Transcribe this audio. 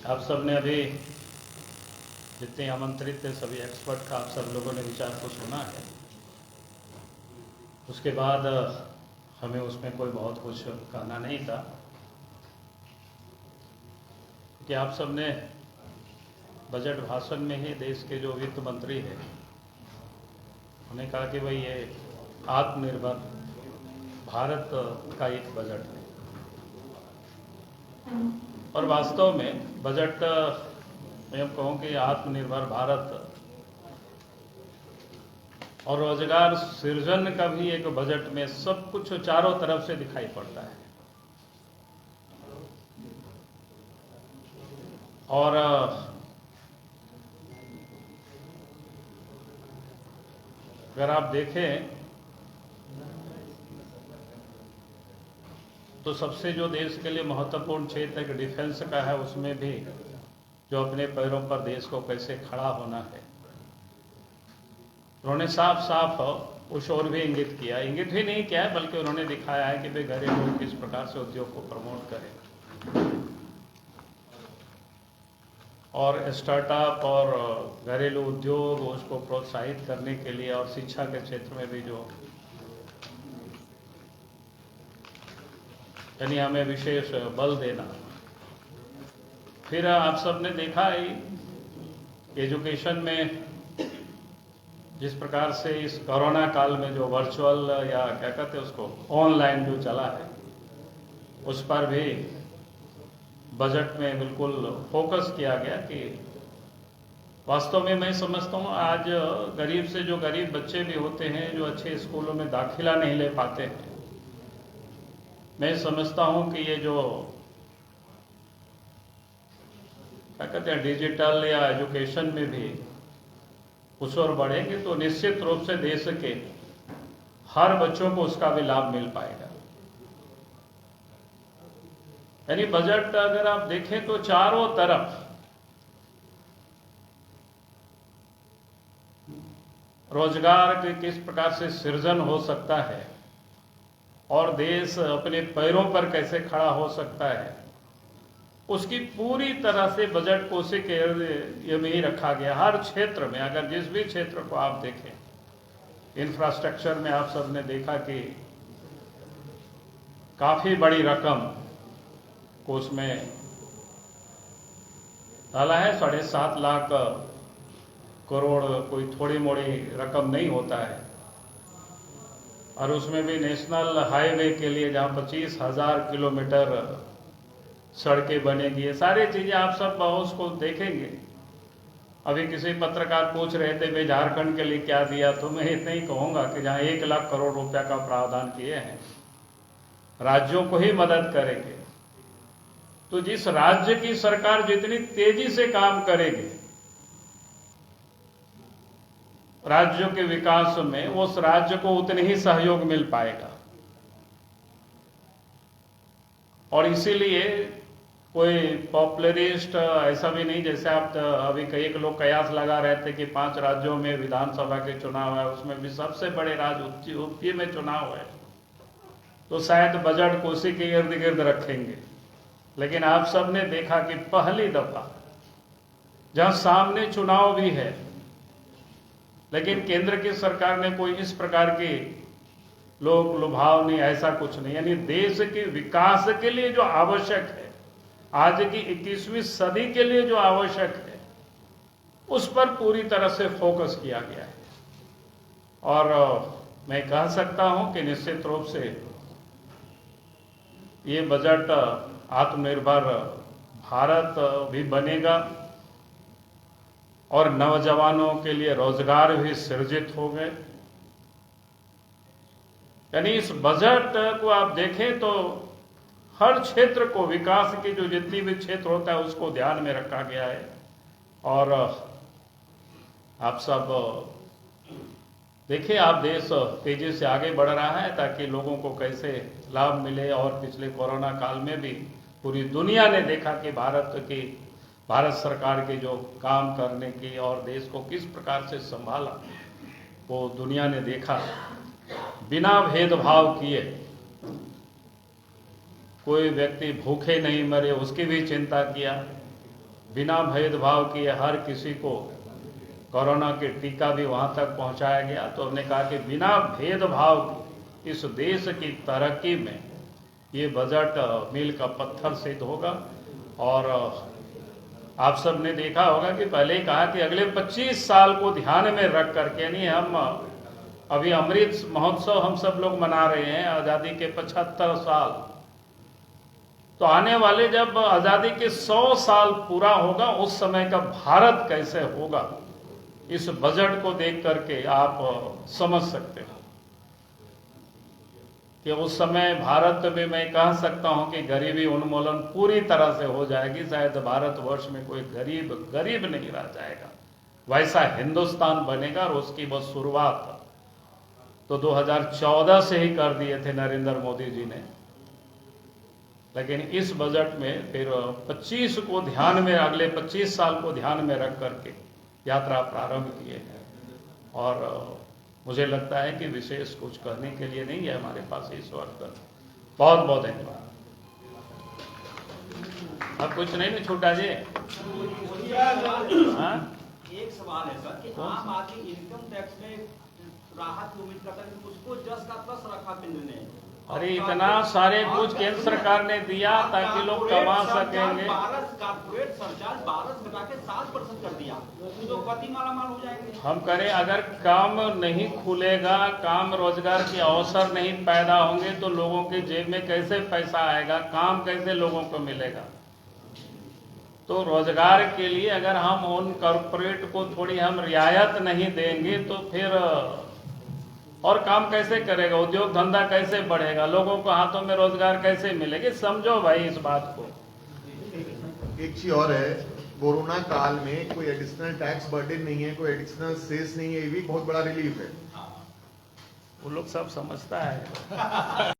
आप सब ने अभी जितने आमंत्रित थे सभी एक्सपर्ट का आप सब लोगों ने विचार को सुना है। उसके बाद हमें उसमें कोई बहुत कुछ कहना नहीं था कि आप सब ने बजट भाषण में ही देश के जो वित्त मंत्री हैं उन्हें कहा कि भाई ये आत्मनिर्भर भारत का एक बजट है। और वास्तव में बजट मैं कहूँ कि आत्मनिर्भर भारत और रोजगार सृजन का भी एक बजट में सब कुछ चारों तरफ से दिखाई पड़ता है। और अगर आप देखें तो सबसे जो देश के लिए महत्वपूर्ण क्षेत्र एक डिफेंस का है, उसमें भी जो अपने पैरों पर देश को कैसे खड़ा होना है उन्होंने साफ साफ उस ओर भी इंगित किया। इंगित ही नहीं किया है बल्कि उन्होंने दिखाया है कि भाई घरेलू किस प्रकार से उद्योग को प्रमोट करें और स्टार्टअप और घरेलू उद्योग उसको प्रोत्साहित करने के लिए और शिक्षा के क्षेत्र में भी जो यानी हमें विशेष बल देना। फिर आप सबने देखा है एजुकेशन में जिस प्रकार से इस कोरोना काल में जो वर्चुअल या क्या कहते हैं उसको ऑनलाइन जो चला है उस पर भी बजट में बिल्कुल फोकस किया गया कि वास्तव में मैं समझता हूँ आज गरीब से जो गरीब बच्चे भी होते हैं जो अच्छे स्कूलों में दाखिला नहीं ले पाते हैं, मैं समझता हूँ कि ये जो क्या कहते हैं डिजिटल या एजुकेशन में भी उस ओर बढ़ेंगे तो निश्चित रूप से देश के हर बच्चों को उसका भी लाभ मिल पाएगा। यानी बजट अगर आप देखें तो चारों तरफ रोजगार के किस प्रकार से सृजन हो सकता है और देश अपने पैरों पर कैसे खड़ा हो सकता है उसकी पूरी तरह से बजट को उसी के में ही रखा गया। हर क्षेत्र में अगर जिस भी क्षेत्र को आप देखें, इंफ्रास्ट्रक्चर में आप सबने देखा कि काफी बड़ी रकम को उसमें डाला है। 7.5 लाख करोड़ कोई थोड़ी मोड़ी रकम नहीं होता है। और उसमें भी नेशनल हाईवे के लिए जहां 25,000 किलोमीटर सड़कें बनेगी, ये सारी चीजें आप सब उसको देखेंगे। अभी किसी पत्रकार पूछ रहे थे भाई झारखंड के लिए क्या दिया, तो मैं इतना ही कहूंगा कि जहां 1 लाख करोड़ रुपया का प्रावधान किए हैं राज्यों को ही मदद करेंगे, तो जिस राज्य की सरकार जितनी तेजी से काम करेगी राज्यों के विकास में, उस राज्य को उतने ही सहयोग मिल पाएगा। और इसीलिए कोई पॉपुलरिस्ट ऐसा भी नहीं, जैसे आप अभी कई लोग कयास लगा रहे थे कि 5 राज्यों में विधानसभा के चुनाव है, उसमें भी सबसे बड़े राज्य यूपी में चुनाव है, तो शायद बजट को उसी के इर्द गिर्द रखेंगे। लेकिन आप सबने देखा कि पहली दफा जहां सामने चुनाव भी है लेकिन केंद्र की सरकार ने कोई इस प्रकार की लोग लुभाव नहीं, ऐसा कुछ नहीं। यानी देश के विकास के लिए जो आवश्यक है, आज की 21वीं सदी के लिए जो आवश्यक है, उस पर पूरी तरह से फोकस किया गया है। और मैं कह सकता हूं कि निश्चित रूप से ये बजट आत्मनिर्भर भारत भी बनेगा और नौजवानों के लिए रोजगार भी सृजित हो गए। यानी इस बजट को आप देखें तो हर क्षेत्र को, विकास की जो जितनी भी क्षेत्र होता है उसको ध्यान में रखा गया है। और आप सब देखिए, आप देश तेजी से आगे बढ़ रहा है ताकि लोगों को कैसे लाभ मिले। और पिछले कोरोना काल में भी पूरी दुनिया ने देखा कि भारत सरकार के जो काम करने की और देश को किस प्रकार से संभाला, वो दुनिया ने देखा। बिना भेदभाव किए कोई व्यक्ति भूखे नहीं मरे उसकी भी चिंता किया। बिना भेदभाव किए हर किसी को कोरोना के टीका भी वहां तक पहुंचाया गया। तो हमने कहा कि बिना भेदभाव के इस देश की तरक्की में ये बजट मील का पत्थर सिद्ध होगा। और आप सब ने देखा होगा कि पहले ही कहा कि अगले 25 साल को ध्यान में रख करके, यानी हम अभी अमृत महोत्सव हम सब लोग मना रहे हैं, आज़ादी के 75 साल, तो आने वाले जब आज़ादी के 100 साल पूरा होगा उस समय का भारत कैसे होगा, इस बजट को देख करके आप समझ सकते हो कि उस समय भारत में मैं कह सकता हूं कि गरीबी उन्मूलन पूरी तरह से हो जाएगी। शायद भारतवर्ष में कोई गरीब नहीं रह जाएगा, वैसा हिंदुस्तान बनेगा। और उसकी बस शुरुआत तो 2014 से ही कर दिए थे नरेंद्र मोदी जी ने, लेकिन इस बजट में फिर 25 को ध्यान में, अगले 25 साल को ध्यान में रख करके यात्रा प्रारंभ किए हैं। और मुझे लगता है कि विशेष कुछ करने के लिए नहीं है हमारे पास इस वक्त। बहुत बहुत धन्यवाद। अब कुछ नहीं छूटा जी। हाँ? एक सवाल है सर कि आम आदमी इनकम टैक्स में राहत की उम्मीद करता है कि उसको 10 का प्लस रखा केंद्र ने। अरे इतना सारे कुछ केंद्र सरकार ने दिया ताकि लोग कमा सकेंगे। कारपोरेट सरचार्ज 12 घटा के 7% कर दिया, तो कति मालामाल हो जाएंगे। हम करें, अगर काम नहीं खुलेगा, काम रोजगार के अवसर नहीं पैदा होंगे तो लोगों की जेब में कैसे पैसा आएगा, काम कैसे लोगों को मिलेगा। तो रोजगार के लिए अगर हम उन कॉर्पोरेट को थोड़ी हम रियायत नहीं देंगे तो फिर और काम कैसे करेगा, उद्योग धंधा कैसे बढ़ेगा, लोगों को हाथों में रोजगार कैसे मिलेगी। समझो भाई इस बात को। एक चीज और है, कोरोना काल में कोई एडिशनल टैक्स बर्डन नहीं है, कोई एडिशनल सेस नहीं है, ये भी बहुत बड़ा रिलीफ है। वो लोग सब समझता है।